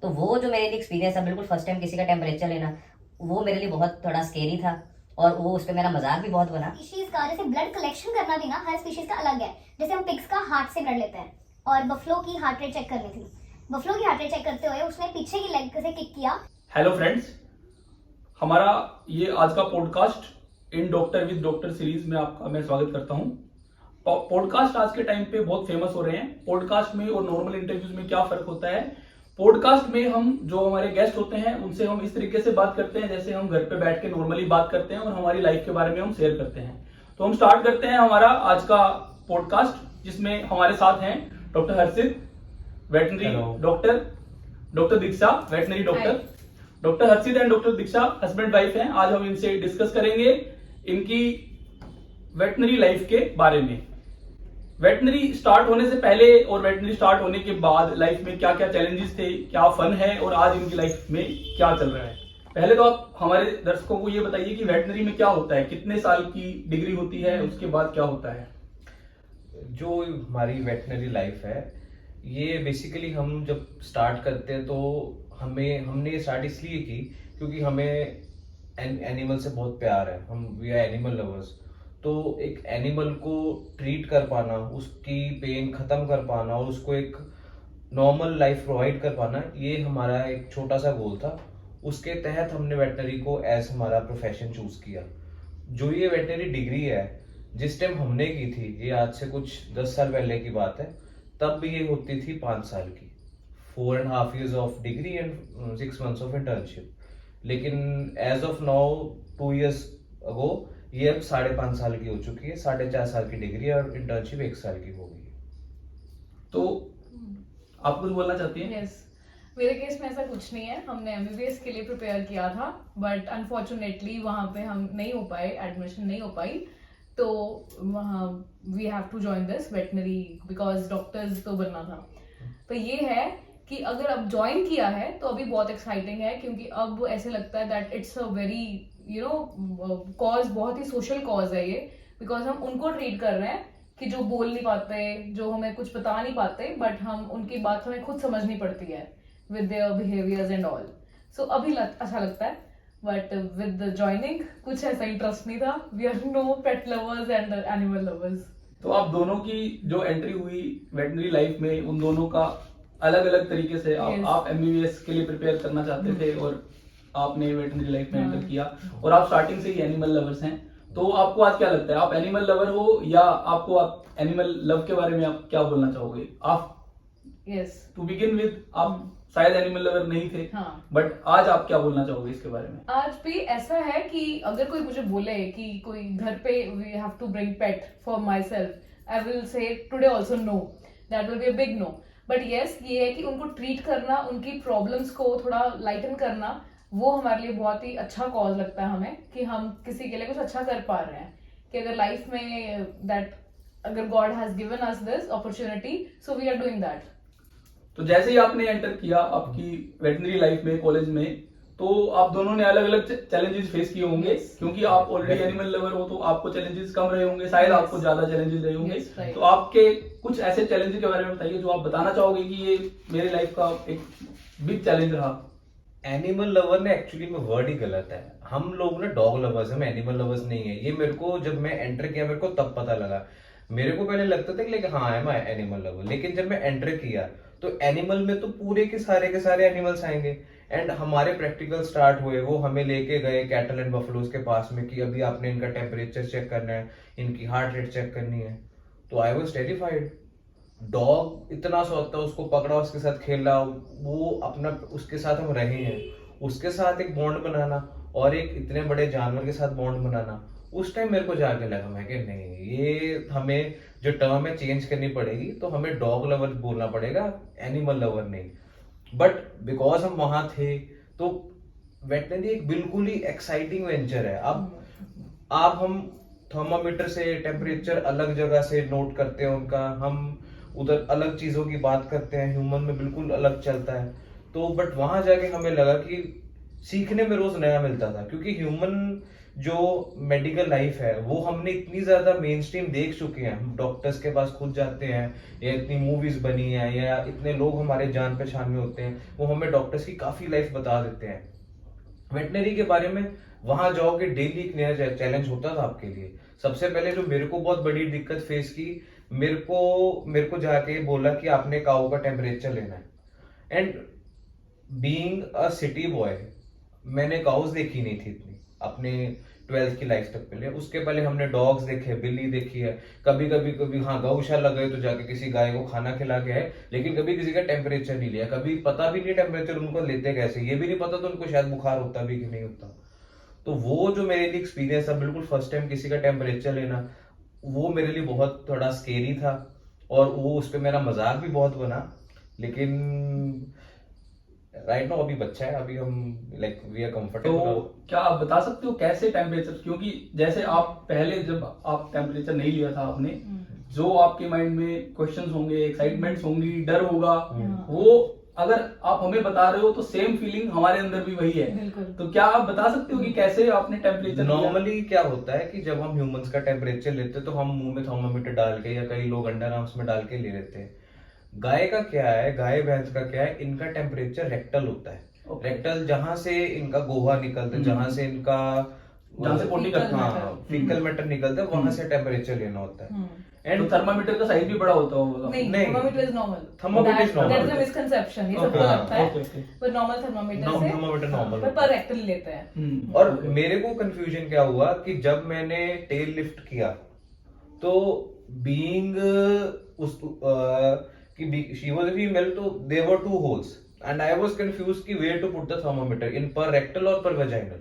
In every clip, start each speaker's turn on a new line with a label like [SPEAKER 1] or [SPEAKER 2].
[SPEAKER 1] तो वो जो मेरे लिए एक्सपीरियंस है, बिल्कुल फर्स्ट टाइम किसी का टेम्परेचर लेना, वो मेरे लिए बहुत थोड़ा स्केरी था और वो उस पर मेरा मजाक भी बहुत बना।
[SPEAKER 2] स्पीशीज का जैसे ब्लड कलेक्शन करना भी ना हर स्पीशीज का अलग है। जैसे हम पिग्स का हार्ट से ब्लड लेते हैं और बफलो की हार्ट रेट चेक करनी थी। बफलो की हार्ट रेट चेक करते हुए उसने पीछे की लेग से किक किया।
[SPEAKER 3] हेलो फ्रेंड्स, हमारा ये आज का podcast in doctor with doctor series में आपका मैं स्वागत करता हूं। पॉडकास्ट आज के टाइम पे बहुत फेमस हो रहे हैं। पॉडकास्ट में और नॉर्मल इंटरव्यूज में क्या फर्क होता है? पॉडकास्ट में हम जो हमारे गेस्ट होते हैं उनसे हम इस तरीके से बात करते हैं जैसे हम घर पे बैठ के नॉर्मली बात करते हैं और हमारी लाइफ के बारे में हम शेयर करते हैं। तो हम स्टार्ट करते हैं हमारा आज का पॉडकास्ट, जिसमें हमारे साथ हैं doctor Harshit veterinary doctor, doctor Diksha veterinary doctor. Doctor Harshit and doctor Diksha husband wife हैं। आज हम इनसे डिस्कस करेंगे इनकी वेटनरी लाइफ के बारे में। वेटनरी स्टार्ट होने से पहले और वेटनरी स्टार्ट होने के बाद लाइफ में क्या क्या चैलेंजेस थे, क्या फन है और आज इनकी लाइफ में क्या चल रहा है। पहले तो आप हमारे दर्शकों को ये बताइए कि वेटनरी में क्या होता है, कितने साल की डिग्री होती है, उसके बाद क्या होता है।
[SPEAKER 4] जो हमारी वेटनरी लाइफ है, ये बेसिकली हम जब स्टार्ट करते हैं तो हमने ये स्टार्ट इसलिए की क्योंकि हमें एनिमल से बहुत प्यार है। हम वी आर एनिमल लवर्स। तो एक एनिमल को ट्रीट कर पाना, उसकी पेन खत्म कर पाना और उसको एक नॉर्मल लाइफ प्रोवाइड कर पाना, ये हमारा एक छोटा सा गोल था। उसके तहत हमने वेटनरी को एज हमारा प्रोफेशन चूज किया। जो ये वेटनरी डिग्री है, जिस टाइम हमने की थी, ये आज से कुछ 10 साल पहले की बात है, तब भी ये होती थी 5 साल की, 4.5 years of degree and 6 months of internship. लेकिन एज ऑफ नाउ 2 years अगो ये अब 5.5 साल की हो चुकी है। 4.5 साल की डिग्री और इंटर्नशिप 1 साल की हो गई है।
[SPEAKER 3] तो आप कुछ बोलना चाहती हैं?
[SPEAKER 5] यस, मेरे केस में ऐसा कुछ नहीं है। हमने एमबीबीएस के लिए प्रिपेयर किया था, बट अनफॉर्चुनेटली वहाँ पे हम नहीं हो पाए, एडमिशन नहीं हो पाई। तो वहाँ we have to join this veterinary because doctors तो बनना था। तो ये है कि अगर अब ज्वाइन किया है तो अभी बहुत एक्साइटिंग है, क्योंकि अब ऐसे लगता है that it's a very cause, बहुत ही सोशल कॉज है ये। बिकॉज हम उनको ट्रीट कर रहे हैं कि जो बोल नहीं पाते, जो हमें कुछ बता नहीं पाते, बट हम उनकी बात हमें खुद समझनी पड़ती है with their behaviours and all. So अभी अच्छा लगता है, बट विद द ज्वाइनिंग कुछ ऐसा इंटरेस्ट नहीं था। We are no pet lovers and animal lovers.
[SPEAKER 3] तो आप दोनों की जो एंट्री हुई वेटनरी लाइफ में, उन दोनों का अलग अलग तरीके से आप एमबीबीएस के लिए प्रिपेयर करना चाहते थे और आपने वेटनरी लाइफ में एंटर किया, और आप स्टार्टिंग से ही एनिमल लवर्स हैं। तो आपको आज क्या लगता है, आप एनिमल लवर हो या आपको आप एनिमल लव के बारे में आप क्या बोलना चाहोगे? आप टू बिगिन विद आप शायद एनिमल लवर नहीं थे, बट आज आप क्या बोलना चाहोगे इसके बारे में?
[SPEAKER 5] आज भी ऐसा है कि अगर कोई मुझे बोले कि कोई घर पे we have to bring pet for myself, I will say today also no, that will be a big no. But yes, ये है कि उनको ट्रीट करना, उनकी प्रॉब्लम्स को थोड़ा लाइटन करना, वो हमारे लिए बहुत ही अच्छा कॉज लगता है हमें, कि हम किसी के लिए कुछ अच्छा कर पा रहे हैं। कि अगर लाइफ में दैट, अगर God has given us this opportunity, so we are doing that.
[SPEAKER 3] तो जैसे ही आपने एंटर किया आपकी वेटनरी लाइफ में, कॉलेज में, तो आप दोनों ने अलग अलग चैलेंजेस फेस किए होंगे। क्योंकि आप ऑलरेडी एनिमल लवर हो तो आपको चैलेंजेस कम रहे होंगे, शायद आपको ज्यादा चैलेंजेस रहे होंगे। तो आपके कुछ ऐसे चैलेंजेस के बारे में बताइए जो आप बताना चाहोगे कि ये मेरी लाइफ का एक बिग चैलेंज रहा।
[SPEAKER 4] एनिमल लवर ने एक्चुअली में वर्ड ही गलत है। हम लोग ना डॉग लवर्स, हम एनिमल लवर्स नहीं है। ये मेरे को जब मैं एंटर किया मेरे को तब पता लगा। मेरे को पहले लगता था कि हाँ आई एम एनिमल लवर, लेकिन जब मैं एंटर किया तो एनिमल में तो पूरे के सारे एनिमल्स आएंगे। एंड हमारे प्रैक्टिकल स्टार्ट हुए, वो हमें लेके गए कैटल एंड बफलोज के पास में कि अभी आपने इनका टेम्परेचर चेक करना है, इनकी हार्ट रेट चेक करनी है। तो आई वॉज टेरिफाइड। डॉग इतना सा होता है, उसको पकड़ा, उसके साथ खेला, वो अपना उसके साथ हम रहे हैं, उसके साथ एक बॉन्ड बनाना और एक इतने बड़े जानवर के साथ बॉन्ड बनाना, उस टाइम मेरे को जाके लगा मैं कि नहीं, ये हमें जो टर्म है चेंज करनी पड़ेगी। तो हमें डॉग लवर बोलना पड़ेगा, एनिमल लवर नहीं। बट बिकॉज हम वहां थे तो वेटनरी एक बिल्कुल ही एक्साइटिंग वेंचर है। अब हम थर्मामीटर से टेम्परेचर अलग जगह से नोट करते हैं उनका, हम उधर अलग चीजों की बात करते हैं, ह्यूमन में बिल्कुल अलग चलता है। तो बट वहां जाके हमें लगा कि सीखने में रोज नया मिलता था, क्योंकि ह्यूमन जो मेडिकल लाइफ है वो हमने इतनी ज्यादा मेन स्ट्रीम देख चुके हैं, हम डॉक्टर्स के पास खुद जाते हैं, या इतनी मूवीज बनी है, या इतने लोग हमारे जान पहचान में होते हैं, वो हमें डॉक्टर्स की काफी लाइफ बता देते हैं। वेटनरी के बारे में वहां जाओगे, डेली एक नया चैलेंज होता था आपके लिए। सबसे पहले जो मेरे को बहुत बड़ी दिक्कत फेस की, मेरे को जाके बोला कि आपने काऊ का टेम्परेचर लेना है। And being a city boy, मैंने काउस देखी नहीं थी इतनी अपने 12th की लाइफ तक। पहले उसके पहले हमने डॉग्स देखे, बिल्ली देखी है, कभी हाँ गौशाला गए तो जाके किसी गाय को खाना खिला के आए, लेकिन कभी किसी का टेम्परेचर नहीं लिया। कभी पता भी नहीं टेम्परेचर उनको लेते कैसे, ये भी नहीं पता तो उनको शायद बुखार होता भी कि नहीं होता। तो वो जो मेरे लिए एक्सपीरियंस था, बिल्कुल फर्स्ट टाइम किसी का टेम्परेचर लेना, वो मेरे लिए बहुत थोड़ा स्केरी था, और वो उस पर मेरा मजाक भी बहुत बना। लेकिन राइट नाउ अभी बच्चा है, अभी हम लाइक वी आर
[SPEAKER 3] तो
[SPEAKER 4] कंफर्टेबल।
[SPEAKER 3] क्या आप बता सकते हो कैसे टेम्परेचर, क्योंकि जैसे आप पहले जब आप टेम्परेचर नहीं लिया था आपने, जो आपके माइंड में क्वेश्चंस होंगे, एक्साइटमेंट्स होंगी, डर होगा, वो अगर आप हमें बता रहे हो तो सेम फीलिंग हमारे अंदर भी वही है।
[SPEAKER 5] बिल्कुल।
[SPEAKER 3] तो क्या आप बता सकते हो कि कैसे आपने टेम्परेचर
[SPEAKER 4] नॉर्मली क्या होता है कि जब हम ह्यूमंस का टेम्परेचर लेते हैं तो हम मुंह में थर्मामीटर डाल के, या कई लोग अंडर आर्म्स में डाल के ले लेते हैं। गाय का क्या है, गाय भैंस का क्या है, इनका टेम्परेचर रेक्टल होता है। रेक्टल जहां से इनका गोहा निकलता है, जहां से इनका
[SPEAKER 3] जहां से पोटी करते हैं,
[SPEAKER 4] हाँ फीकल मैटर निकलता है, वहां से टेम्परेचर लेना होता है।
[SPEAKER 3] एंड तो थर्मामीटर का साइज भी बड़ा होता होगा।
[SPEAKER 5] नहीं,
[SPEAKER 4] नहीं।
[SPEAKER 5] thermometer is normal.
[SPEAKER 4] Thermometer is normal.
[SPEAKER 5] That is a misconception. ये सबको
[SPEAKER 3] Okay,
[SPEAKER 5] लगता है,
[SPEAKER 3] okay, okay.
[SPEAKER 5] पर normal thermometer से
[SPEAKER 4] Thermometer normal
[SPEAKER 5] पर
[SPEAKER 4] होता
[SPEAKER 5] per
[SPEAKER 4] है।
[SPEAKER 5] rectal लेते हैं।
[SPEAKER 4] और मेरे को कंफ्यूजन क्या हुआ कि जब मैंने टेल लिफ्ट किया तो बीइंग उस शी वाज अ फीमेल, तो there were 2 holes and I was confuse कि where to put the thermometer, in per rectal और पर वेजाइनल।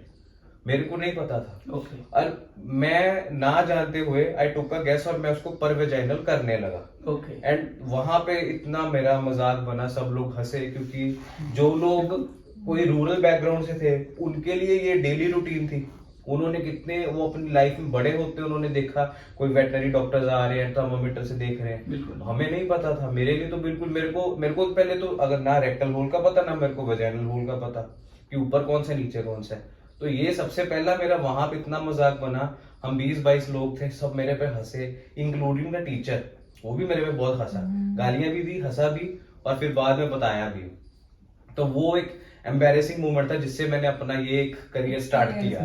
[SPEAKER 4] मेरे को नहीं पता था।
[SPEAKER 3] ओके।
[SPEAKER 4] और मैं ना जानते हुए आई टुक अ गेस और मैं उसको पर वेजाइनल करने लगा।
[SPEAKER 3] ओके।
[SPEAKER 4] एंड वहां पे इतना मेरा मजाक बना, सब लोग हंसे, क्योंकि जो लोग कोई रूरल बैकग्राउंड से थे उनके लिए ये डेली रूटीन थी। उन्होंने कितने, वो अपनी लाइफ में बड़े होते उन्होंने देखा कोई वेटनरी डॉक्टर्स आ रहे हैं, थर्मामीटर से देख रहे हैं।
[SPEAKER 3] बिल्कुल।
[SPEAKER 4] हमें नहीं पता था। मेरे लिए तो बिल्कुल, मेरे को पहले तो अगर ना रेक्टल होल का पता, ना मेरे को वेजाइनल होल का पता कि ऊपर कौन सा नीचे कौन सा है। तो ये सबसे पहला मेरा वहां पे इतना मजाक बना। हम 20-22 लोग थे, सब मेरे पे हंसे, इंक्लूडिंग द टीचर। वो भी मेरे पे बहुत हंसा, गालियां भी दी, हंसा भी, और फिर बाद में बताया भी। तो वो एक एम्बैरेसिंग मोमेंट था जिससे मैंने अपना ये एक करियर स्टार्ट किया।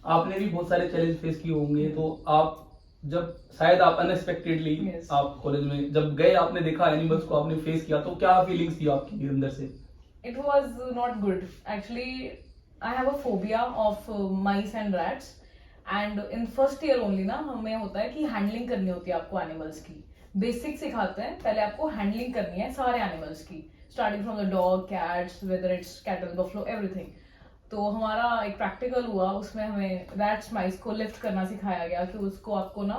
[SPEAKER 3] आपने भी बहुत सारे चैलेंज फेस किए होंगे, तो आप जब शायद आप अनएक्सपेक्टेडली
[SPEAKER 5] Yes.
[SPEAKER 3] आप कॉलेज में जब गए, आपने देखा एनिमल्स को, आपने फेस किया, तो क्या फीलिंग्स थी आपकी अंदर से?
[SPEAKER 5] It was not good. Actually, I have a phobia of mice and rats. And in first year only ना हमें होता है कि हैंडलिंग करनी होती है आपको एनिमल्स की। बेसिक सिखाते हैं, पहले आपको हैंडलिंग करनी है सारे एनिमल्स की, starting from the dog, cats, whether it's cattle, buffalo, everything. तो हमारा एक प्रैक्टिकल हुआ, उसमें हमें रैट्स माइस को लिफ्ट करना सिखाया गया कि उसको आपको ना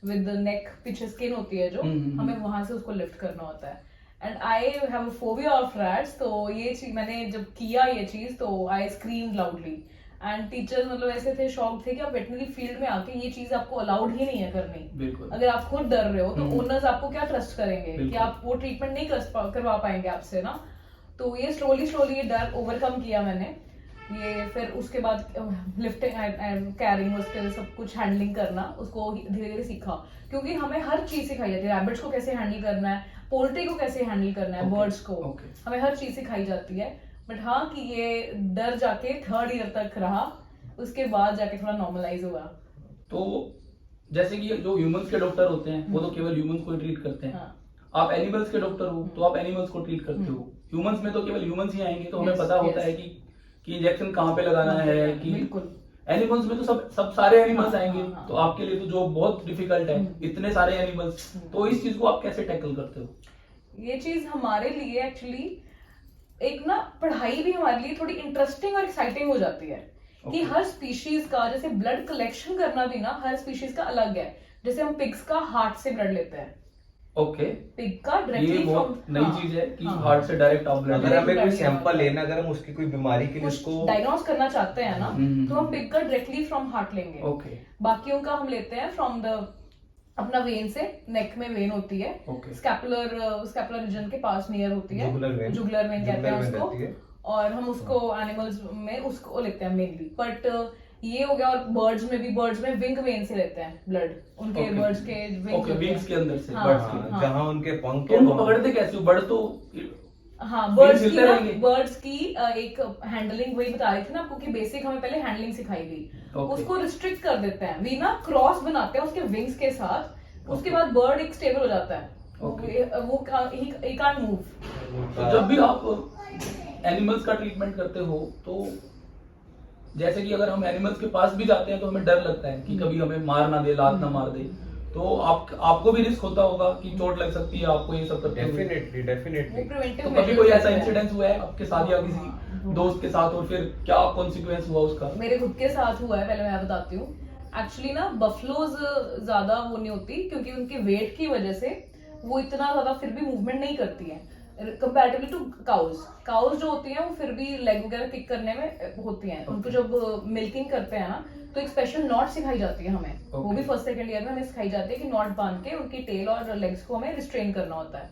[SPEAKER 5] विद नेक पीछे स्किन होती है जो, हमें वहां से उसको लिफ्ट करना होता है। And I have a phobia of rats. तो ये चीज मैंने जब किया ये चीज, तो आई स्क्रीम लाउडली एंड टीचर्स मतलब ऐसे थे, शॉक थे कि आप वेटनरी फील्ड में आके ये चीज आपको अलाउड ही नहीं है करनी।
[SPEAKER 3] बिल्कुल।
[SPEAKER 5] अगर आप खुद डर रहे हो तो ओनर्स आपको क्या ट्रस्ट करेंगे कि
[SPEAKER 3] बिल्कुल।
[SPEAKER 5] आप वो ट्रीटमेंट नहीं करवा पाएंगे आपसे ना। तो ये स्लोली ये डर ओवरकम किया मैंने। ये फिर उसके बाद लिफ्टिंग एंड कैरिंग, उसके सब कुछ हैंडलिंग करना, उसको धीरे धीरे सीखा, क्योंकि हमें हर चीज सिखाई जाती है। रैबिट्स को कैसे हैंडल करना है, पोल्ट्री को कैसे हैंडल करना है, बर्ड्स को, हमें हर चीज सिखाई जाती है। बट हाँ कि ये डर जाके 3rd ईयर तक रहा, उसके बाद जाके थोड़ा नॉर्मलाइज हुआ।
[SPEAKER 3] तो जैसे कि जो ह्यूमंस के डॉक्टर होते हैं वो तो केवल ह्यूमंस को ही ट्रीट करते हैं।
[SPEAKER 5] हाँ।
[SPEAKER 3] आप एनिमल्स के डॉक्टर हो तो आप एनिमल्स को ट्रीट करते हो। ह्यूमंस में तो केवल ह्यूमंस ही आएंगे, तो हमें
[SPEAKER 5] Yes,
[SPEAKER 3] पता होता
[SPEAKER 5] yes.
[SPEAKER 3] है कि इंजेक्शन कहाँ पे लगाना है, कि
[SPEAKER 5] बिल्कुल।
[SPEAKER 3] एनिमल्स में तो सब सारे एनिमल्स
[SPEAKER 5] हाँ,
[SPEAKER 3] आएंगे।
[SPEAKER 5] हाँ।
[SPEAKER 3] तो आपके लिए तो जो बहुत डिफिकल्ट है, इतने सारे एनिमल्स, तो इस चीज को आप कैसे टैकल करते हो?
[SPEAKER 5] ये चीज हमारे लिए एक्चुअली एक ना पढ़ाई भी हमारे लिए थोड़ी इंटरेस्टिंग और एक्साइटिंग हो जाती है कि हर स्पीशीज का, जैसे ब्लड कलेक्शन करना भी ना हर स्पीशीज का अलग है। जैसे हम पिग्स का हार्ट से ब्लड लेते हैं,
[SPEAKER 3] ओके।
[SPEAKER 5] पिग का डायरेक्टली
[SPEAKER 3] ये बहुत नई चीज है कि हार्ट से डायरेक्ट आप ब्लड।
[SPEAKER 4] अगर हमें कोई सैंपल लेना, अगर हम उसकी कोई बीमारी के लिए उसको
[SPEAKER 5] डायग्नोस करना चाहते हैं ना, तो हम पिग का डायरेक्टली फ्रॉम हार्ट लेंगे।
[SPEAKER 3] ओके।
[SPEAKER 5] बाकियों का हम लेते हैं फ्रॉम द अपना वेन से, नेक में वेन होती है,
[SPEAKER 3] Okay.
[SPEAKER 5] स्कैपुलर रीजन के पास नियर होती है,
[SPEAKER 4] जुगुलर वेन
[SPEAKER 5] कहते हैं
[SPEAKER 4] रहती
[SPEAKER 5] उसको,
[SPEAKER 4] है।
[SPEAKER 5] और हम उसको एनिमल्स में उसको लेते हैं मेनली। बट ये हो गया। और बर्ड्स में विंग वेन से लेते हैं ब्लड, उनके
[SPEAKER 3] Okay.
[SPEAKER 5] बर्ड्स के
[SPEAKER 3] ओके, विंग्स के अंदर से,
[SPEAKER 5] हाँ,
[SPEAKER 3] बर्ड्स
[SPEAKER 5] हाँ,
[SPEAKER 3] के।
[SPEAKER 5] हाँ।
[SPEAKER 4] जहाँ उनके पंख
[SPEAKER 3] तो
[SPEAKER 4] है
[SPEAKER 3] उनको
[SPEAKER 4] वहाँ-
[SPEAKER 3] पकड़ते कैसे हो? बर्ड तो
[SPEAKER 5] हाँ,
[SPEAKER 3] Wings हिलते रहेंगे?
[SPEAKER 5] बर्ड्स की एक हैंडलिंग वही बता रही थी ना आपको कि बेसिक हमें पहले हैंडलिंग सिखाई गई,
[SPEAKER 3] Okay.
[SPEAKER 5] उसको रिस्ट्रिक्ट कर देते हैं, वी ना क्रॉस बनाते हैं उसके विंग्स के साथ, उसके
[SPEAKER 3] Okay.
[SPEAKER 5] बाद बर्ड एक स्टेबल हो जाता है,
[SPEAKER 3] Okay.
[SPEAKER 5] वो ही कांट मूव।
[SPEAKER 3] तो जब भी आप एनिमल्स का ट्रीटमेंट करते हो तो जैसे कि अगर हम एनिमल्स के पास भी जाते हैं तो हमें डर लगता है कि कभी हमें मार ना दे, लात ना मार दे, तो आपको भी रिस्क होता होगा कि चोट लग सकती है आपको ये सब करते हुए।
[SPEAKER 4] डेफिनेटली
[SPEAKER 5] वो
[SPEAKER 4] डेफिनेटली
[SPEAKER 5] प्रिवेंटिव
[SPEAKER 3] तो कभी कोई ऐसा इंसिडेंट हुआ है आपके साथ या किसी दोस्त के साथ, और फिर क्या कॉन्सिक्वेंस हुआ उसका?
[SPEAKER 5] मेरे खुद के साथ हुआ है, पहले मैं बताती हूँ। एक्चुअली ना बफलोज ज्यादा वो नहीं होती क्योंकि उनके वेट की वजह से वो इतना ज्यादा फिर भी मूवमेंट नहीं करती है कंपैरेटिवली टू काउज जो होती हैं वो फिर भी लेग वगैरह किक करने में होती हैं। उनको जब मिल्किंग करते हैं ना तो एक स्पेशल नॉट सिखाई जाती है हमें, वो भी फर्स्ट सेकंड ईयर में हमें सिखाई जाती है कि नॉट बांध के उनकी टेल और लेग्स को हमें रिस्ट्रेन करना होता है।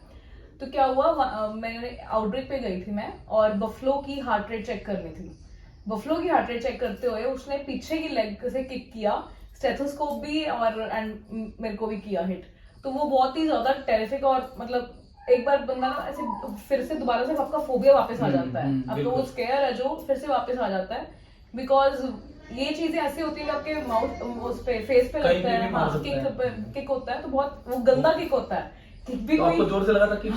[SPEAKER 5] तो क्या हुआ, मैंने आउटब्रेक पे गई थी मैं और बफलो की हार्ट रेट चेक करनी थी। बफलो की हार्ट रेट चेक करते हुए उसने पीछे की लेग से किक किया, स्टेथोस्कोप भी और एंड मेरे को भी किया हिट। तो वो बहुत ही ज्यादा टेरिफिक और मतलब एक बार बंदा ना ऐसे फिर से दोबारा से आपका फोबिया वापस आ जाता है, आपका वो स्केयर है जो फिर से वापस आ जाता है, बिकॉज ये चीजें ऐसी होती है कि आपके माउथ उस पे फेस पे
[SPEAKER 3] कहीं
[SPEAKER 5] लगता
[SPEAKER 3] पे
[SPEAKER 5] है,
[SPEAKER 3] भी मार
[SPEAKER 5] हाँ
[SPEAKER 3] सकता है।
[SPEAKER 5] किक होता है तो बहुत वो गंदा किक होता है, किक भी
[SPEAKER 3] तो आपको
[SPEAKER 5] कोई
[SPEAKER 3] जोर से लगा था कि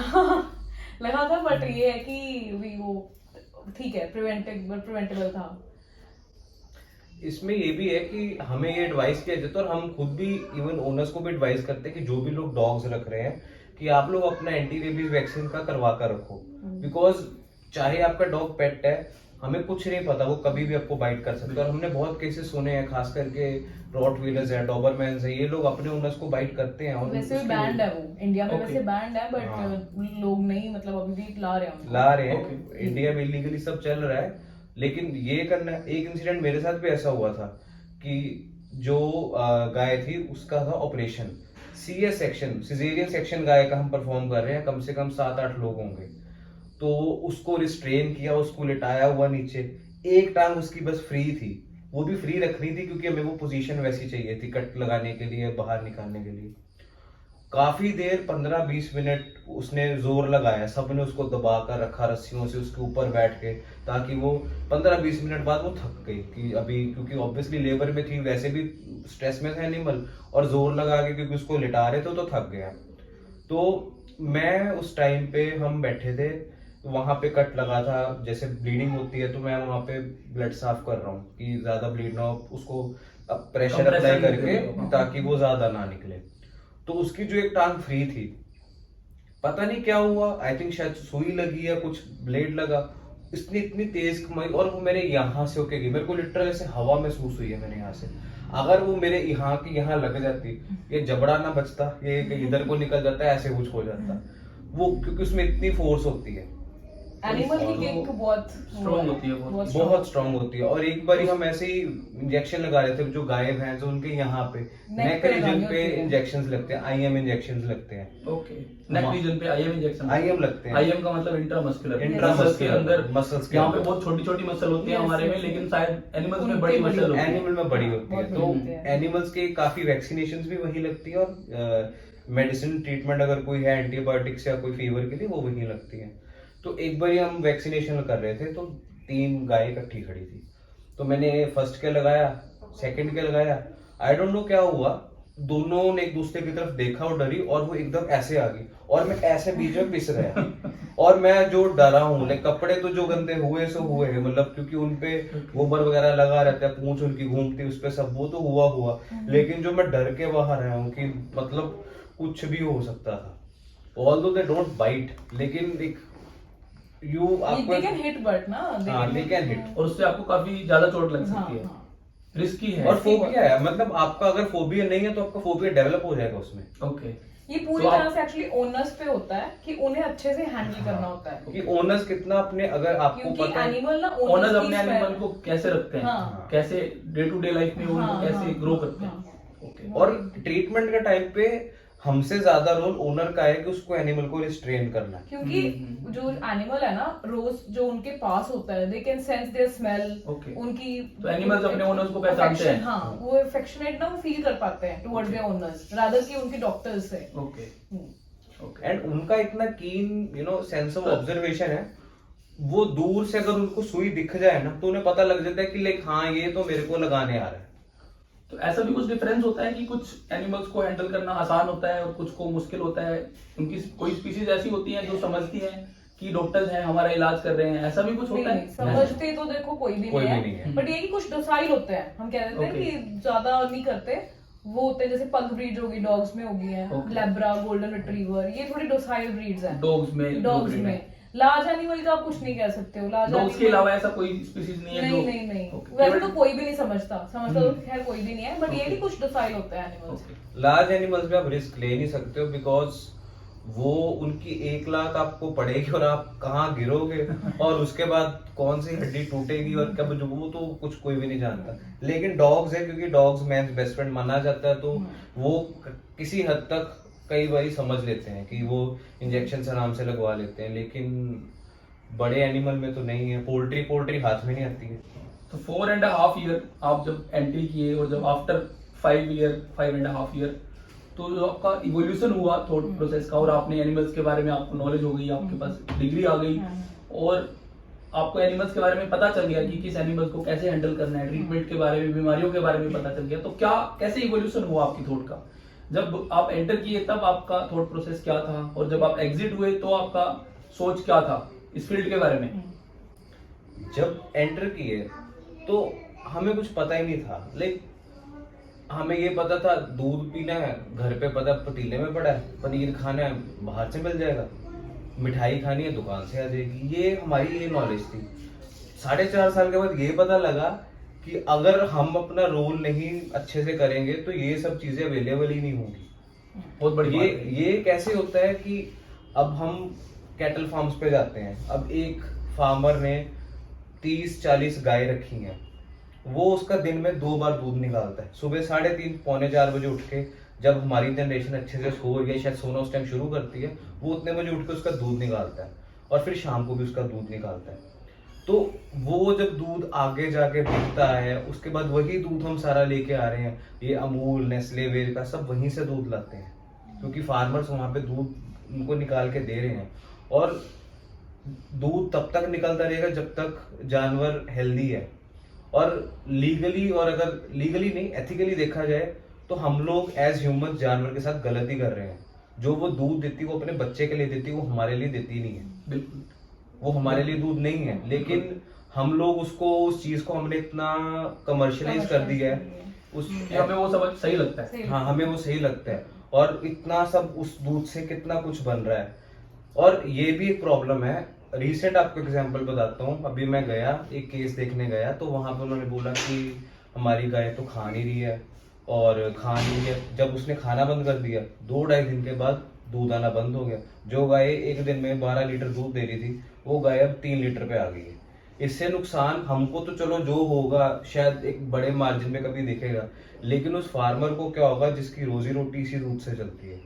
[SPEAKER 5] लगा था, बट ये है कि वो ठीक है, प्रिवेंटेबल था।
[SPEAKER 4] इसमें ये भी है कि हमें ये एडवाइस किया जाता है और हम खुद भी इवन ओनर्स को भी एडवाइस करते हैं कि जो भी लोग डॉग्स रख रहे हैं कि आप लोग अपना एंटी रेबीज वैक्सीन का करवा कर रखो, बिकॉज चाहे आपका डॉग पेट है, हमें कुछ नहीं पता वो कभी भी आपको बाइट कर सकता है। और हमने बहुत केसेस सुने हैं, खास करके रॉटवीलर्स है, डॉबरमैन्स है, ये लोग अपने ओनर्स को बाइट करते हैं। और
[SPEAKER 5] वैसे भी
[SPEAKER 4] उसके
[SPEAKER 5] बैंड है वो इंडिया में,
[SPEAKER 3] Okay.
[SPEAKER 5] वैसे बैंड है बट
[SPEAKER 4] हाँ।
[SPEAKER 5] लोग नहीं मतलब अभी भी ला रहे हैं उनको।
[SPEAKER 4] ला रहे हैं,
[SPEAKER 3] Okay.
[SPEAKER 4] इंडिया में इलीगली सब चल रहा है। लेकिन ये करना, एक इंसिडेंट मेरे साथ भी ऐसा हुआ था कि जो गाय थी उसका था operation CS section, caesarean section गाय का हम परफॉर्म कर रहे हैं, कम से कम 7-8 लोग होंगे। तो उसको रिस्ट्रेन किया, उसको लिटाया हुआ नीचे, एक टांग उसकी बस फ्री थी, वो भी फ्री रखनी थी क्योंकि हमें वो पोजीशन वैसी चाहिए थी कट लगाने के लिए, बाहर निकालने के लिए। काफी देर 15-20 मिनट उसने जोर लगाया, सबने उसको दबा कर रखा रस्सियों से उसके ऊपर बैठ के, ताकि वो 15-20 मिनट बाद वो थक गई कि अभी, क्योंकि ऑब्वियसली लेबर में थी, वैसे भी स्ट्रेस में था एनिमल, और जोर लगा के क्योंकि उसको लिटा रहे थे तो थक गया। तो मैं उस टाइम पे, हम बैठे थे वहां पे, कट लगा था, जैसे ब्लीडिंग होती है तो मैं वहां पे ब्लड साफ कर रहा हूँ कि ज्यादा ब्लीड ना हो, उसको प्रेशर
[SPEAKER 3] Compressor
[SPEAKER 4] अप्लाई
[SPEAKER 3] देते
[SPEAKER 4] करके
[SPEAKER 3] हो, हाँ।
[SPEAKER 4] ताकि वो ज्यादा ना निकले। तो उसकी जो एक टांग फ्री थी, पता नहीं क्या हुआ, आई थिंक शायद सुई लगी या कुछ ब्लेड लगा, इसने इतनी तेज कमाई और वो मेरे यहाँ से होके गई, मेरे को लिटरल ऐसे हवा महसूस हुई है मेरे यहाँ से। अगर वो मेरे यहाँ की यहाँ लग जाती, ये जबड़ा ना बचता, ये इधर को निकल जाता है, ऐसे कुछ हो जाता वो, क्योंकि उसमें इतनी फोर्स होती है,
[SPEAKER 5] एनिमल की किक बहुत
[SPEAKER 3] स्ट्रॉन्ग होती है, बहुत
[SPEAKER 4] बहुत स्ट्रांग होती है। और एक बार हम ऐसे ही इंजेक्शन लगा रहे थे, जो गाय भैंस उनके यहाँ पे नेक
[SPEAKER 5] पे
[SPEAKER 4] रीजन
[SPEAKER 5] लगानी
[SPEAKER 4] पे
[SPEAKER 5] होती है।
[SPEAKER 4] इंजेक्शंस लगते हैं, IM इंजेक्शंस लगते हैं,
[SPEAKER 3] ओके, नेक रीजन पे IM इंजेक्शन,
[SPEAKER 4] IM लगते हैं।
[SPEAKER 3] IM का मतलब इंट्रामस्कुलर,
[SPEAKER 4] Intramuscular,
[SPEAKER 3] के अंदर
[SPEAKER 4] muscles के
[SPEAKER 3] यहाँ पे
[SPEAKER 4] अंदर।
[SPEAKER 3] बहुत छोटी छोटी मसल होती है
[SPEAKER 5] Yes,
[SPEAKER 3] हमारे में,
[SPEAKER 5] yes,
[SPEAKER 3] लेकिन
[SPEAKER 5] yes.
[SPEAKER 3] शायद एनिमल्स में
[SPEAKER 5] उनकी
[SPEAKER 3] बड़ी
[SPEAKER 5] बड़ी
[SPEAKER 3] मसल होती है।
[SPEAKER 4] एनिमल में बड़ी होती है,
[SPEAKER 5] बहुत
[SPEAKER 4] तो
[SPEAKER 5] बड़ी होती है।
[SPEAKER 4] एनिमल्स के काफी वैक्सीनेशंस भी वहीं लगती है, और मेडिसिन ट्रीटमेंट अगर कोई है एंटीबायोटिक्स या कोई फीवर के लिए, वो वहीं लगती है। तो एक बार हम वैक्सीनेशन कर रहे थे तो 3 गाय इकट्ठी खड़ी थी, तो मैंने फर्स्ट के लगाया, सेकंड के लगाया, आई डोंट नो क्या हुआ, दोनों ने एक दूसरे की तरफ देखा और डरी, और वो एकदम ऐसे आ गई और मैं ऐसे बीच में पिस गया। और मैं जो डरा हूँ, लाइक कपड़े तो जो गंदे हुए सो हुए हैं, मतलब क्योंकि उनपे गोबर वगैरह लगा रहता है, पूंछ उनकी घूमती उस पे सब, वो तो हुआ, लेकिन जो मैं डर के बाहर आया हूँ कि मतलब कुछ भी हो सकता था। ऑल्दो दे डोंट बाइट, लेकिन एक
[SPEAKER 5] they can hit but ना
[SPEAKER 4] they can hit।
[SPEAKER 3] और उससे आपको काफी ज्यादा चोट लग सकती है,
[SPEAKER 5] हाँ।
[SPEAKER 3] रिस्की है।
[SPEAKER 4] और फोबिया है, मतलब आपका अगर फोबिया नहीं है तो आपका फोबिया डेवलप हो जाएगा उसमें,
[SPEAKER 3] ओके,
[SPEAKER 5] ये पूरी
[SPEAKER 3] तो आप-
[SPEAKER 5] तरह से एक्चुअली ओनर्स पे होता है कि उन्हें अच्छे से हैंडल करना होता है,
[SPEAKER 4] कि ओनर्स कितना अपने, अगर आपको
[SPEAKER 5] क्योंकि
[SPEAKER 4] पता है
[SPEAKER 5] एनिमल ना
[SPEAKER 3] ओनर्स
[SPEAKER 5] owners
[SPEAKER 3] अपने
[SPEAKER 5] की
[SPEAKER 3] एनिमल
[SPEAKER 5] स्पेल-
[SPEAKER 3] को कैसे रखते हैं,
[SPEAKER 5] हाँ।
[SPEAKER 3] कैसे डे टू डे लाइफ में वो उनको
[SPEAKER 5] हाँ,
[SPEAKER 3] कैसे
[SPEAKER 5] हाँ,
[SPEAKER 3] ग्रो करते हैं।
[SPEAKER 5] हाँ।
[SPEAKER 3] ओके,
[SPEAKER 4] और ट्रीटमेंट के टाइम पे हमसे ज्यादा रोल ओनर का है कि उसको एनिमल को रिस्ट्रेन करना है।
[SPEAKER 5] क्योंकि जो एनिमल है ना, रोज जो उनके पास होता है, they can sense their smell,
[SPEAKER 3] Okay.
[SPEAKER 5] उनकी
[SPEAKER 3] तो एनिमल्स अपने ओनर्स को पहचानते हैं।
[SPEAKER 5] हाँ, वो अफेक्शनेट ना वो फील कर पाते हैं टुवर्ड्स देयर ओनर्स रादर कि उनके डॉक्टर्स से।
[SPEAKER 3] Okay okay.
[SPEAKER 4] एंड उनका इतना कीन सेंस ऑफ ऑब्जर्वेशन है, वो दूर से अगर उनको सुई दिख जाए ना तो उन्हें पता लग जाता है कि लाइक हाँ ये तो मेरे को लगाने आ रहा है।
[SPEAKER 3] तो ऐसा भी कुछ डिफरेंस होता है कि कुछ एनिमल्स को हैंडल करना आसान होता है और कुछ को मुश्किल होता है? उनकी कोई स्पीशीज ऐसी होती हैं जो समझती हैं कि डॉक्टर्स हैं हमारा इलाज कर रहे हैं, ऐसा भी कुछ होता है?
[SPEAKER 5] समझते तो देखो कोई भी नहीं है, बट ये कि कुछ डोसाइल होते हैं, हम कह देते हैं कि ज्यादा नहीं करते, वो होते हैं जैसे पग ब्रीड होगी, डॉग्स में होगी है, लैब्रा, गोल्डन रिट्रीवर, ये थोड़ी डोसाइल ब्रीड्स हैं डॉग्स में। लार्ज एनिमल का आप कुछ नहीं कह सकते हो, लार्ज
[SPEAKER 3] डॉग्स के अलावा ऐसा कोई स्पीशीज नहीं है?
[SPEAKER 5] नहीं वैसे तो कोई भी नहीं समझता तो खैर कोई भी नहीं है, बट ये कि कुछ डोसाइल होते हैं एनिमल्स।
[SPEAKER 4] लार्ज एनिमल्स में आप रिस्क ले नहीं सकते हो, बिकॉज वो उनकी 1 लाख आपको पड़ेगी और आप कहाँ गिरोगे और उसके बाद कौन सी हड्डी टूटेगी और कब जो, वो तो कुछ कोई भी नहीं जानता। लेकिन डॉग्स है, क्योंकि डॉग्स मैन बेस्ट फ्रेंड माना जाता है, तो वो किसी हद तक कई बार समझ लेते हैं कि वो इंजेक्शन आराम से लगवा लेते हैं, लेकिन बड़े एनिमल में तो नहीं है। पोल्ट्री हाथ में नहीं आती है।
[SPEAKER 3] तो 4.5 ईयर आप जब एंट्री किए और जब आफ्टर 5.5 ईयर तो जो आपका इवोल्यूशन हुआ थॉट प्रोसेस का, और आपने एनिमल्स के बारे में आपको नॉलेज हो गई, आपके पास डिग्री आ गई और आपको एनिमल्स के बारे में पता चल गया कि किस एनिमल्स को कैसे हैंडल करना है, ट्रीटमेंट के बारे में, बीमारियों के बारे में पता चल गया, तो क्या कैसे इवोल्यूशन हुआ आपकी थॉट का? जब आप एंटर किए तब आपका थॉट प्रोसेस क्या था, और जब आप एग्जिट हुए तो आपका सोच क्या था इस फील्ड के बारे में?
[SPEAKER 4] जब एंटर किए तो हमें कुछ पता ही नहीं था। लाइक हमें ये पता था दूध पीना है, घर पे पता पतीले में पड़ा है, पनीर खाना है बाहर से मिल जाएगा, मिठाई खानी है दुकान से आ जाएगी, ये हमारी ये नॉलेज थी। 4.5 साल के बाद ये पता लगा कि अगर हम अपना रोल नहीं अच्छे से करेंगे तो ये सब चीजें अवेलेबल ही नहीं होंगी।
[SPEAKER 3] बहुत बड़ी बात है।
[SPEAKER 4] ये कैसे होता है कि अब हम कैटल फार्म्स पे जाते हैं, अब एक फार्मर ने 30-40 गाय रखी हैं, वो उसका दिन में 2 बार दूध निकालता है। सुबह 3:30 पौने 4 बजे उठ के, जब हमारी जनरेशन अच्छे से सो गई, शायद सोना उस टाइम शुरू करती है, वो उतने बजे उठ के उसका दूध निकालता है और फिर शाम को भी उसका दूध निकालता है। तो वो जब दूध आगे जाके बिकता है, उसके बाद वही दूध हम सारा लेके आ रहे हैं, ये अमूल, नेस्ले, वेर का सब वहीं से दूध लाते हैं, क्योंकि फार्मर्स वहां पे दूध उनको निकाल के दे रहे हैं। और दूध तब तक निकलता रहेगा जब तक जानवर हेल्दी है। और लीगली, और अगर लीगली नहीं एथिकली देखा जाए तो हम लोग एज ह्यूमन जानवर के साथ गलती कर रहे हैं। जो वो दूध देती है वो अपने बच्चे के लिए देती है, वो हमारे लिए देती नहीं है।
[SPEAKER 3] बिल्कुल,
[SPEAKER 4] वो हमारे लिए दूध नहीं है, लेकिन हम लोग उसको, उस चीज को हमने इतना कमर्शियलाइज कर दिया है, उस
[SPEAKER 3] हमें वो सब सही लगता है।
[SPEAKER 4] हाँ, हमें वो सही लगता है, और इतना सब उस दूध से कितना कुछ बन रहा है। और ये भी एक प्रॉब्लम है। रिसेंट आपको एग्जांपल बताता हूँ। अभी मैं गया, एक केस देखने गया, तो वहां पे उन्होंने बोला कि हमारी गाय तो खा नहीं रही है और खा नहीं है। जब उसने खाना बंद कर दिया, 2-2.5 दिन के बाद दूध आना बंद हो गया। जो गाय एक दिन में 12 लीटर दूध दे रही थी, वो गाय अब 3 लीटर पे आ गई है। इससे नुकसान हमको तो चलो जो होगा शायद एक बड़े मार्जिन में कभी दिखेगा, लेकिन उस फार्मर को क्या होगा जिसकी रोजी रोटी इसी दूध से चलती है।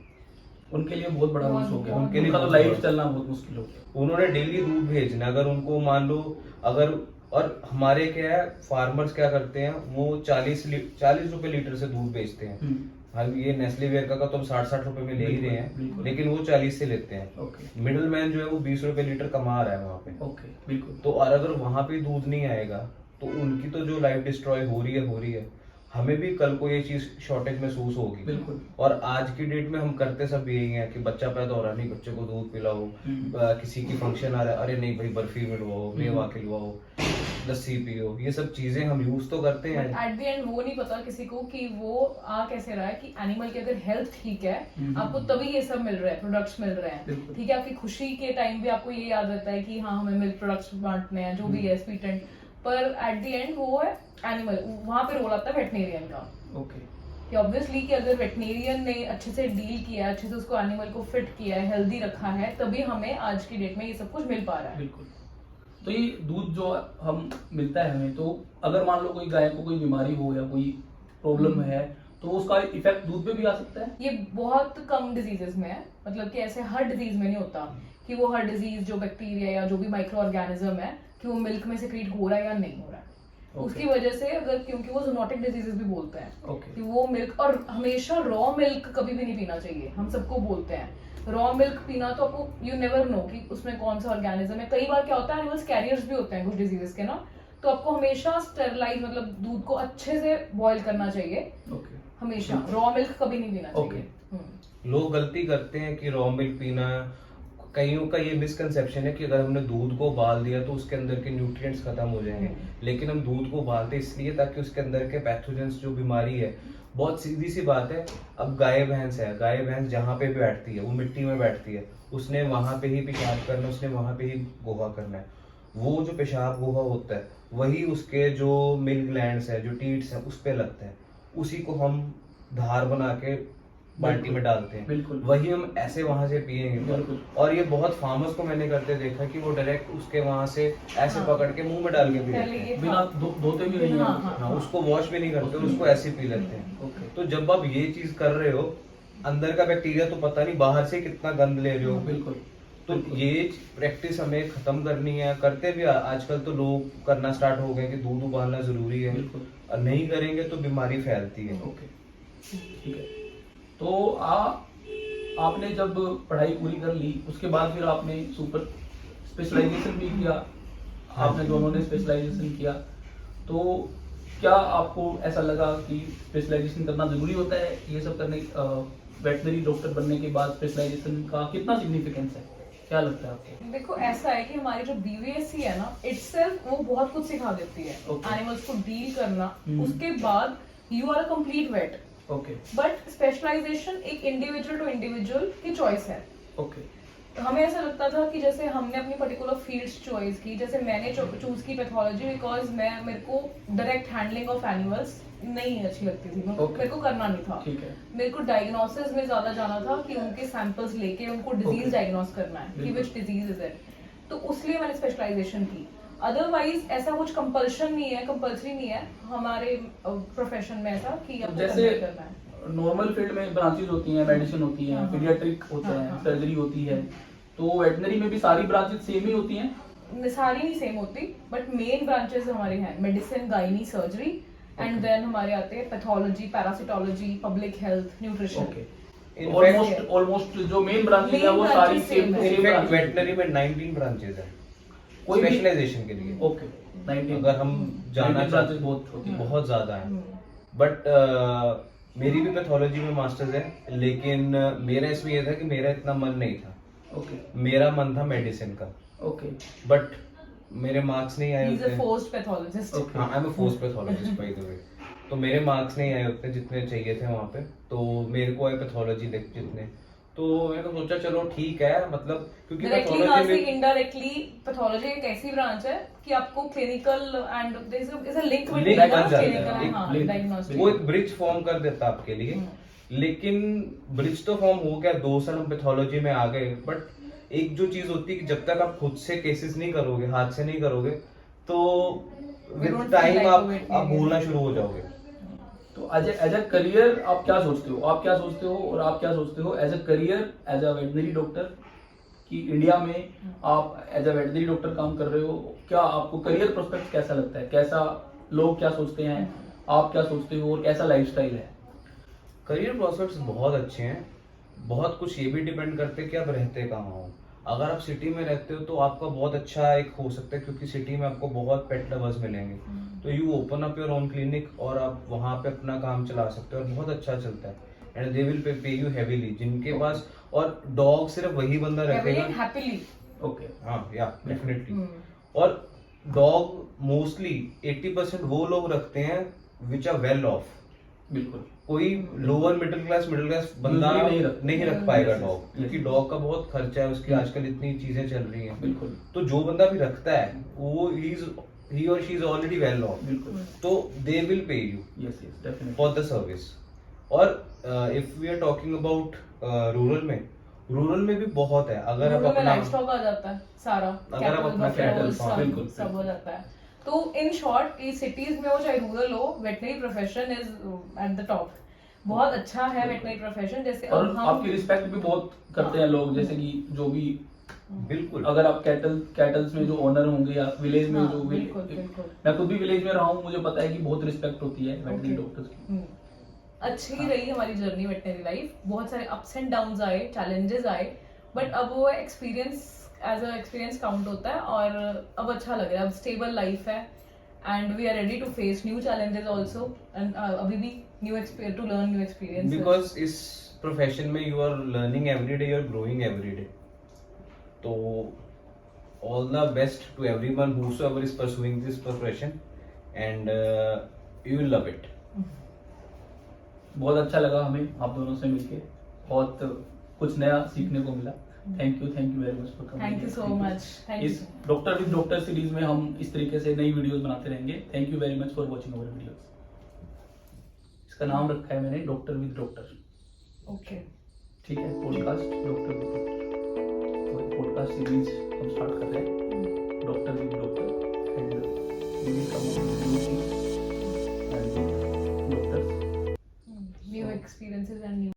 [SPEAKER 3] उनके लिए बहुत बड़ा लॉस हो गया,
[SPEAKER 4] उनके लिए
[SPEAKER 3] उनका तो
[SPEAKER 4] बहुत
[SPEAKER 3] लाइफ
[SPEAKER 4] बड़ा।
[SPEAKER 3] चलना बहुत मुश्किल हो गया।
[SPEAKER 4] उन्होंने डेली दूध भेजना, अगर उनको मान लो अगर, और हमारे क्या है, फार्मर्स क्या करते हैं, वो 40 रुपए लीटर से दूध बेचते हैं। हाँ, ये नेस्ले वेयर का तो हम 60 रुपए में ले ही रहे हैं, लेकिन वो 40 से लेते हैं।
[SPEAKER 3] ओके
[SPEAKER 4] मिडिल मैन जो है वो 20 रुपए लीटर कमा रहा है वहां पे।
[SPEAKER 3] ओके, बिल्कुल।
[SPEAKER 4] तो और अगर वहां पे दूध नहीं आएगा तो उनकी तो जो लाइफ डिस्ट्रॉय हो रही है, हमें भी कल को ये चीज शॉर्टेज महसूस होगी।
[SPEAKER 3] बिल्कुल।
[SPEAKER 4] और आज की डेट में हम करते सब यही हैं कि बच्चा पैदा हो रहा नहीं, बच्चे को दूध पिलाओ, किसी की फंक्शन आ रहा है, अरे नहीं भाई बर्फी मिलवाओ, मेवा खिलवाओ, लस्सी पियो, ये सब चीजें हम यूज तो करते हैं।
[SPEAKER 5] एट द एंड वो नहीं पता किसी को कि वो आ कैसे रहा है, कि एनिमल की अगर हेल्थ ठीक है, आपको तभी ये सब मिल रहा है, प्रोडक्ट्स मिल रहे हैं, ठीक है। आपकी खुशी के टाइम भी आपको ये याद रहता है कि हाँ हमें मिल्क प्रोडक्ट्स बांटने हैं, जो भी है स्वीट एंड, पर एट द एंड वो है एनिमल, वहां पे रोल आता है वेटनेरियन का।
[SPEAKER 3] ओके,
[SPEAKER 5] कि ऑब्वियसली कि अगर वेटनेरियन ने अच्छे से डील किया, अच्छे से उसको एनिमल को फिट किया है, हेल्दी रखा है, तभी हमें आज की डेट में ये सब कुछ मिल पा रहा है।
[SPEAKER 3] बिल्कुल। तो ये दूध जो हम मिलता है हमें, तो अगर मान लो कोई गाय को कोई बीमारी हो या कोई प्रॉब्लम है, तो तो उसका इफेक्ट दूध पे भी आ सकता है?
[SPEAKER 5] ये बहुत कम डिजीजेस में है, मतलब कि ऐसे हर डिजीज में नहीं होता कि वो हर डिजीज जो बैक्टीरिया या जो भी माइक्रो ऑर्गेनिज्म है कि वो मिल्क में सिक्रीट हो रहा है या नहीं हो रहा है।
[SPEAKER 3] Okay.
[SPEAKER 5] उसकी वजह से अगर, क्योंकि वो जूनोटिक डिजीजेस भी बोलते हैं
[SPEAKER 3] Okay.
[SPEAKER 5] कि वो मिल्क, और हमेशा रॉ मिल्क कभी भी नहीं पीना चाहिए, हम सबको बोलते हैं रॉ मिल्क पीना, तो आपको यू नेवर नो कि उसमें कौन सा ऑर्गेनिज्म है। कई बार क्या होता है एनिमल्स कैरियर्स भी होते हैं कुछ डिजीजेस के ना, तो आपको हमेशा स्टेरलाइज मतलब दूध को अच्छे से बॉईल करना चाहिए,
[SPEAKER 3] Okay.
[SPEAKER 5] हमेशा रॉ मिल्क कभी नहीं पीना
[SPEAKER 3] Okay.
[SPEAKER 5] चाहिए।
[SPEAKER 4] लोग गलती करते हैं कि रॉ मिल्क पीना, कईयों का ये मिसकंसेप्शन है कि अगर हमने दूध को उबाल दिया तो उसके अंदर के न्यूट्रिएंट्स खत्म हो जाएंगे, लेकिन हम दूध को उबालते इसलिए ताकि उसके अंदर के पैथोजेंस, जो बीमारी है, बहुत सीधी सी बात है। अब गाय भैंस है, गाय भैंस जहाँ पे भी बैठती है वो मिट्टी में बैठती है, उसने वहां पे ही पेशाब करना, उसने वहां पे ही गोहा करना है। वो जो पेशाब गोहा होता है वही उसके जो मिल्क ग्लैंड्स है, जो टीट्स है, उस पे लगता है, उसी को हम धार बना के बाल्टी में डालते हैं,
[SPEAKER 3] बिल्कुल।
[SPEAKER 4] वही हम ऐसे वहां से पिएंगे।
[SPEAKER 3] बिल्कुल।
[SPEAKER 4] और ये बहुत फार्मर्स को मैंने करते देखा कि वो डायरेक्ट उसके वहां से ऐसे
[SPEAKER 5] हाँ।
[SPEAKER 4] पकड़ के मुंह में डाल के पी
[SPEAKER 5] पहले
[SPEAKER 4] लेते हैं।
[SPEAKER 5] ये
[SPEAKER 3] बिना धोते भी नहीं
[SPEAKER 5] हाँ,
[SPEAKER 3] है?
[SPEAKER 5] हाँ।
[SPEAKER 4] हाँ, उसको वॉश भी नहीं करते, उसको ऐसे ही पी लेते हैं।
[SPEAKER 3] ओके।
[SPEAKER 4] तो जब आप ये चीज कर रहे हो, अंदर का बैक्टीरिया तो पता नहीं, बाहर से कितना गंद ले रहे हो।
[SPEAKER 3] बिल्कुल।
[SPEAKER 4] तो ये प्रैक्टिस हमें खत्म करनी है। करते भी आजकल तो लोग करना स्टार्ट हो गए कि दूध उबालना जरूरी है,
[SPEAKER 3] बिल्कुल।
[SPEAKER 4] और नहीं करेंगे तो बीमारी फैलती है।
[SPEAKER 3] ओके, ठीक है। तो आपने जब पढ़ाई पूरी कर ली उसके बाद फिर आपने सुपर स्पेशलाइजेशन भी किया, आपने दोनों ने स्पेशलाइजेशन किया, तो क्या आपको ऐसा लगा कि स्पेशलाइजेशन करना जरूरी होता है? ये सब करने, वेटनरी डॉक्टर बनने के बाद स्पेशलाइजेशन का कितना सिग्निफिकेंस है, क्या लगता है आपको?
[SPEAKER 5] देखो ऐसा है कि हमारी जो बीवीएससी है ना, इटसेल्फ वो बहुत कुछ सिखा देती है
[SPEAKER 3] Okay.
[SPEAKER 5] एनिमल्स को डील करना।
[SPEAKER 3] हम्म।
[SPEAKER 5] उसके बाद you are a complete vet,
[SPEAKER 3] okay.
[SPEAKER 5] But specialization एक इंडिविजुअल टू इंडिविजुअल की चॉइस है।
[SPEAKER 3] ओके।
[SPEAKER 5] तो हमें ऐसा लगता था कि जैसे हमने अपनी पर्टिकुलर फील्ड्स चॉइस की, जैसे मैंने चूज की पैथोलॉजी बिकॉज मेरे को डायरेक्ट हैंडलिंग ऑफ एनिमल्स नहीं अच्छी लगती थी,
[SPEAKER 3] Okay.
[SPEAKER 5] मेरे को करना नहीं था।
[SPEAKER 3] ठीक है।
[SPEAKER 5] मेरे को डायग्नोसिस में ज्यादा जाना था कि उनके सैंपल्स लेके उनको डिजीज
[SPEAKER 3] Okay.
[SPEAKER 5] डायग्नोस करना है कि
[SPEAKER 3] बिल्कुल।
[SPEAKER 5] विच डिजीज इज इट, तो उसलिए मैंने स्पेशलाइजेशन की। अदरवाइज ऐसा कुछ कंपल्शन नहीं है, कंपल्सरी नहीं है हमारे प्रोफेशन में ऐसा कि आपको
[SPEAKER 3] जैसे
[SPEAKER 5] करना है।
[SPEAKER 3] नॉर्मल फील्ड में ब्रांचेज होती हैं, मेडिसिन होती हैं,
[SPEAKER 5] हाँ, हाँ।
[SPEAKER 3] पीडियाट्रिक होते
[SPEAKER 5] हाँ,
[SPEAKER 3] हैं,
[SPEAKER 5] हाँ।
[SPEAKER 3] सर्जरी होती है, तो वेटनरी में भी सारी ब्रांचेज सेम ही होती हैं?
[SPEAKER 5] सारी नहीं सेम होती, बट मेन ब्रांचेस हमारे हैं medicine, gynae, surgery, and
[SPEAKER 3] Okay.
[SPEAKER 5] Then हमारे आते हैं pathology, parasitology, public health, nutrition.
[SPEAKER 3] Okay.
[SPEAKER 4] In fact
[SPEAKER 3] almost जो मेन ब्रांचेज है
[SPEAKER 5] Main
[SPEAKER 3] वो सारी
[SPEAKER 5] branches
[SPEAKER 3] सेम
[SPEAKER 5] same है।
[SPEAKER 4] इनफैक्ट वेटनरी में 19 ब्रांचेस है
[SPEAKER 3] कोई भी-
[SPEAKER 4] स्पेशलाइजेशन के लिए।
[SPEAKER 3] ओके। 19
[SPEAKER 4] अगर हम जाना
[SPEAKER 3] ब्रांचेज
[SPEAKER 4] चाहते
[SPEAKER 3] बहुत होती हैं।
[SPEAKER 4] बहुत ज्यादा है। बट मेरी भी पैथोलॉजी में मास्टर्स है, लेकिन मेरा इसमें ये था कि मेरा इतना मन नहीं था,
[SPEAKER 3] ओके।
[SPEAKER 4] मेरा मन था मेडिसिन का,
[SPEAKER 3] ओके।
[SPEAKER 4] बट मेरे मार्क्स नहीं आए
[SPEAKER 5] He's a
[SPEAKER 4] उतने।
[SPEAKER 5] forced pathologist.
[SPEAKER 3] Okay.
[SPEAKER 4] हाँ, I am a force pathologist by the way. तो मेरे मार्क्स नहीं आए उतने जितने चाहिए थे वहाँ पे, तो मेरे को आए पैथोलॉजी जितने, तो मैंने तो सोचा चलो ठीक है, मतलब क्योंकि
[SPEAKER 5] डायरेक्टली
[SPEAKER 4] पैथोलॉजी में
[SPEAKER 5] इनडायरेक्टली पैथोलॉजी एक ऐसी ब्रांच है कि आपको clinical and there is a link
[SPEAKER 4] Link
[SPEAKER 5] between
[SPEAKER 4] बन जाता है,
[SPEAKER 5] क्लिनिकल
[SPEAKER 4] एक
[SPEAKER 5] एंड
[SPEAKER 3] link।
[SPEAKER 5] डायग्नोस्टिक।
[SPEAKER 4] वो एक ब्रिज फॉर्म कर देता आपके लिए, लेकिन ब्रिज तो फॉर्म हो गया, 2 साल हम पैथोलॉजी में आ गए, बट एक जो चीज होती है कि जब तक आप खुद से केसेस नहीं करोगे, हाथ से नहीं करोगे, तो
[SPEAKER 5] We
[SPEAKER 4] with
[SPEAKER 5] don't feel
[SPEAKER 4] time
[SPEAKER 5] like
[SPEAKER 4] आप
[SPEAKER 5] doing it
[SPEAKER 4] आप
[SPEAKER 5] again.
[SPEAKER 4] भूलना शुरू हो जाओगे।
[SPEAKER 3] तो एज अ करियर आप क्या सोचते हो? आप क्या सोचते हो और आप क्या सोचते हो as a career, as a veterinary doctor, कि इंडिया में आप एज अ वेटनरी डॉक्टर काम कर रहे हो, क्या आपको करियर प्रोस्पेक्ट कैसा लगता है? कैसा लोग क्या सोचते हैं, आप क्या सोचते हो, और कैसा लाइफस्टाइल है?
[SPEAKER 4] करियर प्रोस्पेक्ट्स बहुत अच्छे हैं। बहुत कुछ ये भी डिपेंड करते हैं कि आप रहते कहाँ हो। अगर आप सिटी में रहते हो तो आपका बहुत अच्छा एक हो सकता है, क्योंकि सिटी में आपको बहुत पेट लवर्स मिलेंगे, तो you open up your own clinic और आप वहाँ पे अपना काम चला सकते हो, और बहुत अच्छा चलता है, and they will pay you heavily. जिनके पास, और डॉग सिर्फ वही बंदा रखेगा।
[SPEAKER 5] हैप्पीली।
[SPEAKER 3] ओके।
[SPEAKER 4] हाँ, या डेफिनेटली। और डॉग मोस्टली 80% वो लोग रखते हैं विच आर वेल ऑफ।
[SPEAKER 3] बिल्कुल।
[SPEAKER 4] कोई लोअर मिडिल क्लास बंदा
[SPEAKER 3] Usually
[SPEAKER 4] नहीं रख पाएगा
[SPEAKER 3] Yes,
[SPEAKER 4] डॉग,
[SPEAKER 3] yes.
[SPEAKER 4] क्योंकि डॉग का बहुत खर्चा है, उसकी आजकल इतनी चीजें चल रही हैं।
[SPEAKER 3] बिल्कुल।
[SPEAKER 4] तो जो बंदा भी रखता है वो ही और she is already well off,
[SPEAKER 3] बिल्कुल।
[SPEAKER 4] तो they will pay you
[SPEAKER 3] yes yes definitely.
[SPEAKER 4] For the service. और if we are talking about rural में भी बहुत है। अगर आप अपना
[SPEAKER 5] लाइवस्टॉक आ जाता है सारा,
[SPEAKER 4] अगर आप अपना cattle farm,
[SPEAKER 3] बिल्कुल,
[SPEAKER 5] सब हो जाता है। तो इन शॉर्ट, सिटीज में हो चाहे रूरल हो, veterinary profession is at the top. बहुत अच्छा है वेटनरी प्रोफेशन। जैसे
[SPEAKER 3] और
[SPEAKER 5] अब हम
[SPEAKER 3] आपकी रिस्पेक्ट भी बहुत करते हैं लोग, जैसे कि जो भी
[SPEAKER 4] बिल्कुल।
[SPEAKER 3] अगर आप कैटल्स में जो ओनर होंगे या विलेज में
[SPEAKER 5] हाँ,
[SPEAKER 3] जो
[SPEAKER 5] बिल्कुल बिल्कुल।
[SPEAKER 3] मैं खुद भी विलेज में रहा हूँ, मुझे पता है कि बहुत रिस्पेक्ट होती है वेटनरी
[SPEAKER 5] Okay.
[SPEAKER 3] डॉक्टर्स की।
[SPEAKER 5] अच्छी रही हमारी जर्नी वेटनरी लाइफ, बहुत सारे अप्स एंड डाउन्स आए, चैलेंजेस आए, बट अब वो experience as a experience count होता है और अब अच्छा लग रहा है। अब स्टेबल लाइफ है and we are ready to face new challenges also, and अभी भी new to learn new experience.
[SPEAKER 4] Because इस प्रोफेशन में you are learning every day, you are growing every day. तो all the best to everyone whosoever is pursuing this profession and you will love it.
[SPEAKER 3] बहुत अच्छा लगा हमें आप दोनों से मिलके, बहुत कुछ नया सीखने को मिला। Thank you very much for coming.
[SPEAKER 5] Thank you so much. Thank you.
[SPEAKER 3] इस डॉक्टर विद डॉक्टर सीरीज में हम इस तरीके से नई वीडियोस बनाते रहेंगे। Thank you very much for watching our videos. इसका नाम रखा है मैंने डॉक्टर विद डॉक्टर।
[SPEAKER 5] ओके।
[SPEAKER 3] ठीक है, पॉडकास्ट डॉक्टर विद डॉक्टर, तो पॉडकास्ट सीरीज हम स्टार्ट कर रहे हैं doctor with doctor and we will come up with new things and doctors.
[SPEAKER 5] New experiences and new